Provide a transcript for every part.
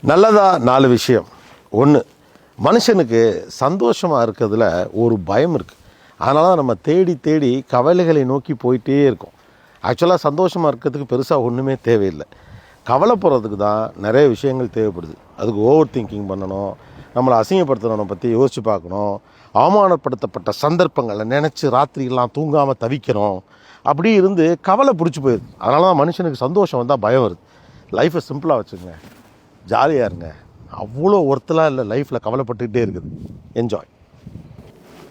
நல்லதா 4 விஷயம். ஒன்று, மனுஷனுக்கு சந்தோஷமாக இருக்கிறதுல ஒரு பயம் இருக்குது. அதனால தான் நம்ம தேடி தேடி கவலைகளை நோக்கி போயிட்டே இருக்கோம். ஆக்சுவலாக சந்தோஷமாக இருக்கிறதுக்கு பெருசாக ஒன்றுமே தேவையில்லை. கவலைப்படுறதுக்கு தான் நிறைய விஷயங்கள் தேவைப்படுது. அதுக்கு ஓவர் திங்கிங் பண்ணணும், நம்மளை அசிங்கப்படுத்துகிறவனை பற்றி யோசித்து பார்க்கணும், அவமானப்படுத்தப்பட்ட சந்தர்ப்பங்களை நினச்சி ராத்திரிலாம் தூங்காமல் தவிக்கிறோம். அப்படி இருந்து கவலை பிடிச்சி போயிடுது. அதனால தான் மனுஷனுக்கு சந்தோஷம் வந்தால் பயம் வருது. லைஃப்பை சிம்பிளாக வச்சுங்க, ஜாலியாக இருங்க. அவ்வளோ ஒர்த்தெலாம் இல்லை லைஃப்பில், கவலைப்பட்டுக்கிட்டே இருக்குது. என்ஜாய்.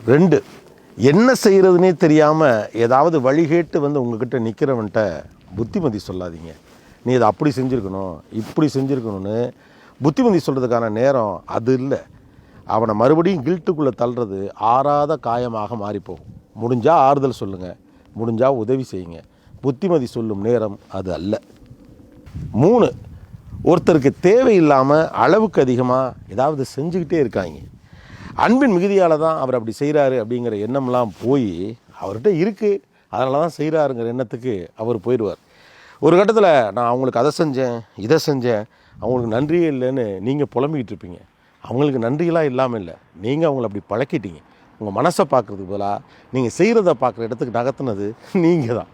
2, என்ன செய்கிறதுனே தெரியாமல் ஏதாவது வழிகேட்டு உங்ககிட்ட நிற்கிறவன்ட்ட புத்திமதி சொல்லாதீங்க. நீ இதை அப்படி செஞ்சுருக்கணும், இப்படி செஞ்சுருக்கணும்னு புத்திமதி சொல்கிறதுக்கான நேரம் அது இல்லை. அவனை மறுபடியும் கில்ட்டுக்குள்ளே தள்ளுறது ஆறாத காயமாக மாறிப்போகும். முடிஞ்சால் ஆறுதல் சொல்லுங்கள், முடிஞ்சால் உதவி செய்யுங்க. புத்திமதி சொல்லும் நேரம் அது அல்ல. 3, ஒருத்தருக்கு தேவையில்லாமல் அளவுக்கு அதிகமாக ஏதாவது செஞ்சுக்கிட்டே இருக்காங்க. அன்பின் மிகுதியால் தான் அவர் அப்படி செய்கிறாரு அப்படிங்கிற எண்ணம்லாம் போய் அவர்கிட்ட இருக்குது, அதனால தான் செய்கிறாருங்கிற எண்ணத்துக்கு அவர் போயிடுவார். ஒரு கட்டத்தில் நான் அவங்களுக்கு அதை செஞ்சேன், இதை செஞ்சேன், அவங்களுக்கு நன்றியே இல்லைன்னு நீங்கள் புலம்பிக்கிட்டு இருப்பீங்க. அவங்களுக்கு நன்றியெல்லாம் இல்லாமல் இல்லை, நீங்கள் அவங்கள அப்படி பழக்கிட்டீங்க. உங்கள் மனசை பார்க்குறதுக்கு பதிலாக நீங்கள் செய்கிறத பார்க்குற இடத்துக்கு நகர்த்துனது நீங்கள் தான்.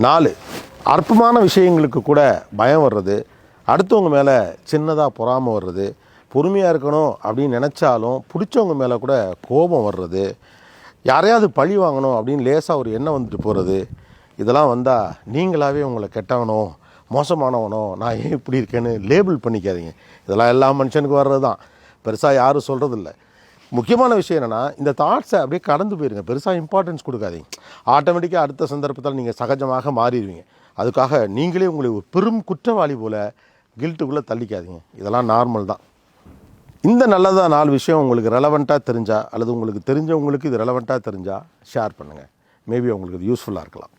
4, அற்பமான விஷயங்களுக்கு கூட பயம் வர்றது, அடுத்தவங்க மேலே சின்னதாக பொறாமை வர்றது, பொறுமையாக இருக்கணும் அப்படின்னு நினச்சாலும் பிடிச்சவங்க மேலே கூட கோபம் வர்றது, யாரையாவது பழி வாங்கணும் அப்படின்னு லேசாக ஒரு எண்ணம் வந்துட்டு போகிறது, இதெல்லாம் வந்தால் நீங்களாகவே உங்களை கெட்டவனோ மோசமானவனோ நான் ஏன் இப்படி இருக்கேன்னு லேபிள் பண்ணிக்காதீங்க. இதெல்லாம் எல்லா மனுஷனுக்கு வர்றது தான், பெருசாக யாரும் சொல்கிறதில்ல. முக்கியமான விஷயம் என்னென்னா, இந்த தாட்ஸை அப்படியே கடந்து போயிருங்க, பெருசாக இம்பார்ட்டன்ஸ் கொடுக்காதீங்க. ஆட்டோமேட்டிக்காக அடுத்த சந்தர்ப்பத்தில் நீங்கள் சகஜமாக மாறிடுவீங்க. அதுக்காக நீங்களே உங்களை ஒரு பெரும் குற்றவாளி போல் கில்ட்டுக்குள்ளே தள்ளிக்காதீங்க. இதெல்லாம் நார்மல் தான். இந்த நல்லதாக 4 விஷயம் உங்களுக்கு ரெலவெண்ட்டாக தெரிஞ்சால், அல்லது உங்களுக்கு தெரிஞ்சவங்களுக்கு இது ரெலவெண்ட்டாக தெரிஞ்சால் ஷேர் பண்ணுங்கள். மேபி உங்களுக்கு இது யூஸ்ஃபுல்லாக இருக்கலாம்.